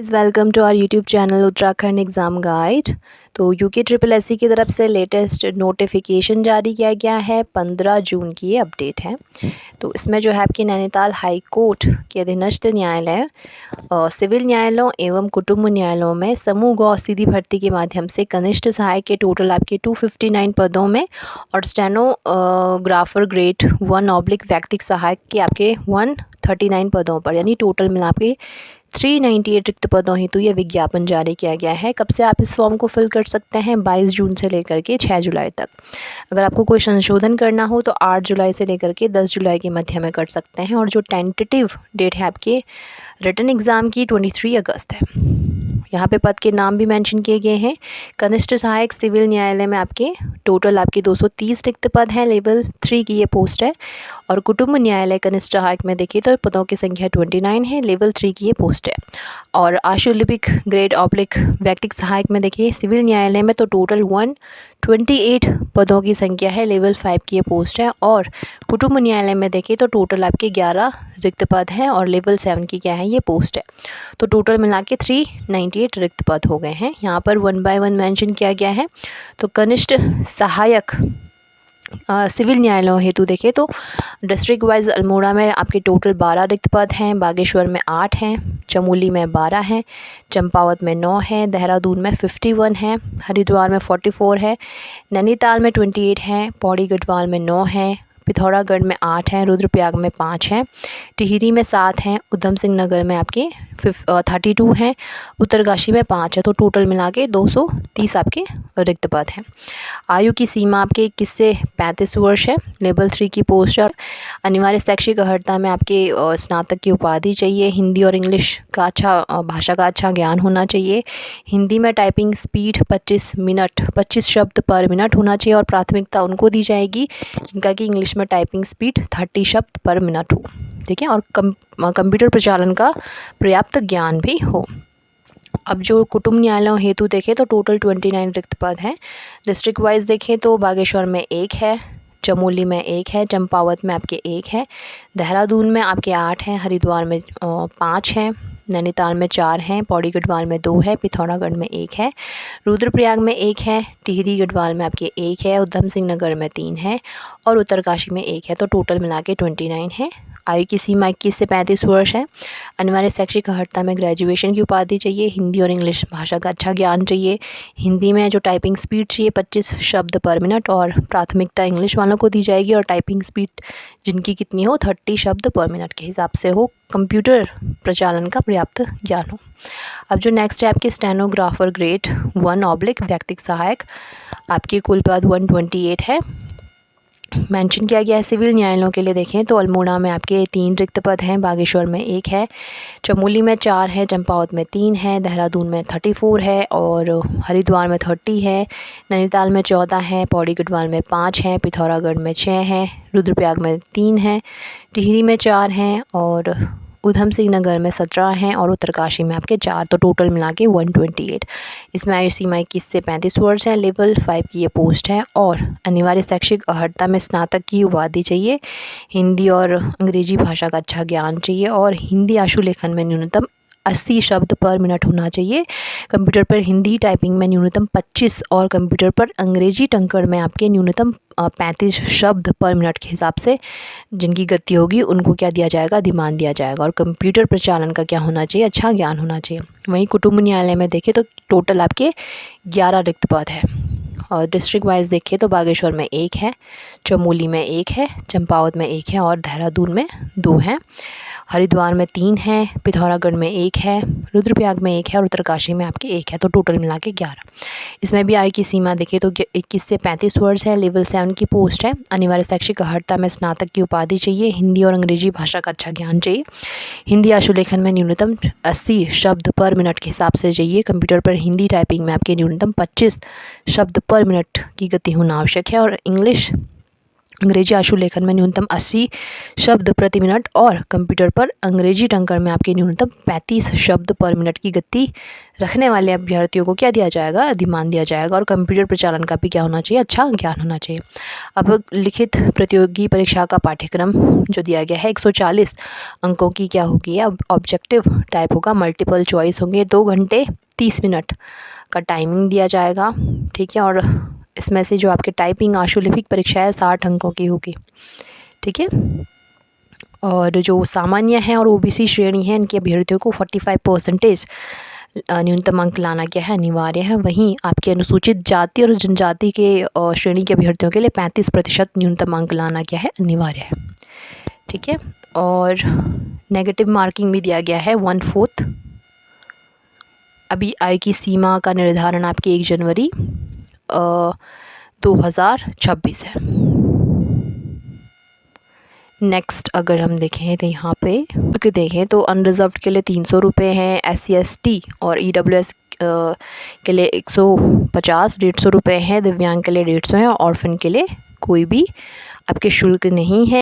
Guys, welcome to our YouTube channel Uttarakhand exam guide. तो UK triple SC की तरफ से लेटेस्ट नोटिफिकेशन जारी किया गया है। 15 जून की ये अपडेट है। तो इसमें जो है आपकी नैनीताल हाई कोर्ट के अधीनस्थ न्यायालय, सिविल न्यायालयों एवं कुटुंब न्यायालयों में समूह गौ सीधी भर्ती के माध्यम से कनिष्ठ सहायक के टोटल आपके 259 पदों में और स्टेनोग्राफर ग्रेड 1 व्यक्तिक सहायक के आपके 139 पदों पर, यानी टोटल मिला के 398 रिक्त पदों हेतु ये विज्ञापन जारी किया गया है। कब से आप इस फॉर्म को फिल कर सकते हैं? 22 जून से लेकर के 6 जुलाई तक। अगर आपको कोई संशोधन करना हो तो 8 जुलाई से लेकर के 10 जुलाई के मध्य में कर सकते हैं। और जो टेंटेटिव डेट है आपके रिटन एग्ज़ाम की 23 अगस्त है। यहाँ पे पद के नाम भी मेंशन किए गए हैं। कनिष्ठ सहायक सिविल न्यायालय में आपके टोटल आपके 230 रिक्त पद हैं, लेवल 3 की ये पोस्ट है। और कुटुंब न्यायालय कनिष्ठ सहायक में देखिए तो पदों की संख्या 29 है, लेवल 3 की ये पोस्ट है। और आशुलिपिक ग्रेड ऑब्लिक व्यक्तिक सहायक में देखिए सिविल न्यायालय में तो टोटल 128 पदों की संख्या है, लेवल 5 की ये पोस्ट है। और कुटुंब न्यायालय में देखिए तो टोटल आपके 11 रिक्त पद हैं और लेवल 7 की क्या है ये पोस्ट है। तो टोटल मिला के 398 रिक्त पद हो गए हैं। यहाँ पर 1 बाय 1 मेंशन किया गया है। तो कनिष्ठ सहायक सिविल न्यायालयों हेतु देखें तो डिस्ट्रिक्ट वाइज अल्मोड़ा में आपके टोटल 12 रिक्त पद हैं, बागेश्वर में 8 हैं, चमोली में 12 हैं, चंपावत में 9 हैं, देहरादून में 51 हैं, हरिद्वार में 44 है, नैनीताल में 28 हैं, पौड़ी गढ़वाल में 9 हैं, पिथौरागढ़ में 8 हैं, रुद्रप्रयाग में 5 हैं, टिहरी में 7 हैं, उधम सिंह नगर में आपके 32 हैं, उत्तरकाशी में 5 है। तो टोटल मिला के 230 आपके रिक्त पद हैं। आयु की सीमा आपके 21 से 35 वर्ष है, लेवल 3 की पोस्ट है। अनिवार्य शैक्षिक अर्हता में आपके स्नातक की उपाधि चाहिए। हिंदी और इंग्लिश का भाषा का अच्छा ज्ञान होना चाहिए। हिंदी में टाइपिंग स्पीड 25 शब्द पर मिनट होना चाहिए। और प्राथमिकता उनको दी जाएगी जिनका कि इंग्लिश में टाइपिंग स्पीड 30 शब्द पर मिनट हो, ठीक है। और कंप्यूटर प्रचालन का पर्याप्त ज्ञान भी हो। अब जो कुटुंब न्यायालयों हेतु देखें तो टोटल 29 रिक्त पद हैं। डिस्ट्रिक्ट वाइज देखें तो बागेश्वर में 1 है, चमोली में 1 है, चंपावत में आपके 1 है, देहरादून में आपके 8 हैं, हरिद्वार में 5 हैं, नैनीताल में 4 हैं, पौड़ी गढ़वाल में 2 है, पिथौरागढ़ में 1 है, रुद्रप्रयाग में 1 है, टिहरी गढ़वाल में आपके 1 है, उधम सिंह नगर में 3 है और उत्तरकाशी में 1 है। तो टोटल मिला के 29 है। आयु की सीमा 21 से 35 वर्ष है। अनिवार्य शैक्षिक अर्हता में ग्रेजुएशन की उपाधि चाहिए। हिंदी और इंग्लिश भाषा का अच्छा ज्ञान चाहिए। हिंदी में जो टाइपिंग स्पीड चाहिए 25 शब्द पर मिनट और प्राथमिकता इंग्लिश वालों को दी जाएगी। और टाइपिंग स्पीड जिनकी कितनी हो 30 शब्द पर मिनट के हिसाब से हो। कंप्यूटर प्रचालन का पर्याप्त ज्ञान हो। अब जो नेक्स्ट है आपके स्टेनोग्राफर ग्रेड 1 व्यक्तिक सहायक, आपकी कुल पद 128 है। मेंशन किया गया है सिविल न्यायालयों के लिए देखें तो अल्मोड़ा में आपके 3 रिक्त पद हैं, बागेश्वर में 1 है, चमोली में 4 है, चंपावत में 3 है, देहरादून में 34 है और हरिद्वार में 30 है, नैनीताल में 14 है, पौड़ी गढ़वाल में 5 है, पिथौरागढ़ में 6 है, रुद्रप्रयाग में 3 है, टिहरी में 4 हैं और उधम सिंह नगर में 17 हैं और उत्तरकाशी में आपके 4। तो टोटल मिला के 128। इसमें आयु सीमा 21 से 35 वर्ष है, लेवल 5 की ये पोस्ट है। और अनिवार्य शैक्षिक अर्हता में स्नातक की उपाधि चाहिए। हिंदी और अंग्रेजी भाषा का अच्छा ज्ञान चाहिए और हिंदी आशुलेखन में न्यूनतम 80 शब्द पर मिनट होना चाहिए। कंप्यूटर पर हिंदी टाइपिंग में न्यूनतम 25 और कंप्यूटर पर अंग्रेजी टंकण में आपके न्यूनतम 35 शब्द पर मिनट के हिसाब से जिनकी गति होगी उनको क्या दिया जाएगा, अधिमान दिया जाएगा। और कंप्यूटर प्रचालन का क्या होना चाहिए, अच्छा ज्ञान होना चाहिए। वहीं कुटुंब न्यायालय में देखें तो टोटल आपके 11 रिक्त पद है। और डिस्ट्रिक्ट वाइज देखें तो बागेश्वर में 1 है, चमोली में 1 है, चंपावत में 1 है और देहरादून में 2 हैं, हरिद्वार में 3 है, पिथौरागढ़ में 1 है, रुद्रप्रयाग में 1 है और उत्तरकाशी में आपके 1 है। तो टोटल मिला के 11। इसमें भी आयु की सीमा देखिए तो 21 से 35 वर्ष है, लेवल 7 की पोस्ट है। अनिवार्य शैक्षिक अर्हता में स्नातक की उपाधि चाहिए। हिंदी और अंग्रेजी भाषा का अच्छा ज्ञान चाहिए। हिंदी आशुलेखन में न्यूनतम 80 शब्द पर मिनट के हिसाब से चाहिए। कंप्यूटर पर हिंदी टाइपिंग में आपके न्यूनतम 25 शब्द पर मिनट की गति होना आवश्यक है। और इंग्लिश अंग्रेजी आशुलेखन में न्यूनतम 80 शब्द प्रति मिनट और कंप्यूटर पर अंग्रेजी टंकर में आपके न्यूनतम 35 शब्द पर मिनट की गति रखने वाले अभ्यर्थियों को क्या दिया जाएगा, अधिमान दिया जाएगा। और कंप्यूटर प्रचालन का भी क्या होना चाहिए, अच्छा ज्ञान होना चाहिए। अब लिखित प्रतियोगी परीक्षा का पाठ्यक्रम जो दिया गया है 140 अंकों की क्या होगी, अब ऑब्जेक्टिव टाइप होगा, मल्टीपल चॉइस होंगे, 2 घंटे 30 मिनट का टाइमिंग दिया जाएगा, ठीक है। और इसमें से जो आपके टाइपिंग आशुलिपिक परीक्षा है 60 अंकों की होगी, ठीक है। और जो सामान्य है और ओबीसी श्रेणी है इनके अभ्यर्थियों को 45% न्यूनतम अंक लाना क्या है, अनिवार्य है। वहीं आपके अनुसूचित जाति और जनजाति के श्रेणी के अभ्यर्थियों के लिए 35% न्यूनतम अंक लाना क्या है, अनिवार्य है, ठीक है। और नेगेटिव मार्किंग भी दिया गया है 1/4। अभी आय की सीमा का निर्धारण आपकी 1 जनवरी 2026 है। नेक्स्ट अगर हम देखें तो यहाँ पे देखें तो अनरिजर्व्ड के लिए 300 रुपये हैं, SC ST और EWS के लिए 150 150 रुपये हैं, दिव्यांग के लिए 150 है, ऑर्फन के लिए कोई भी आपके शुल्क नहीं है।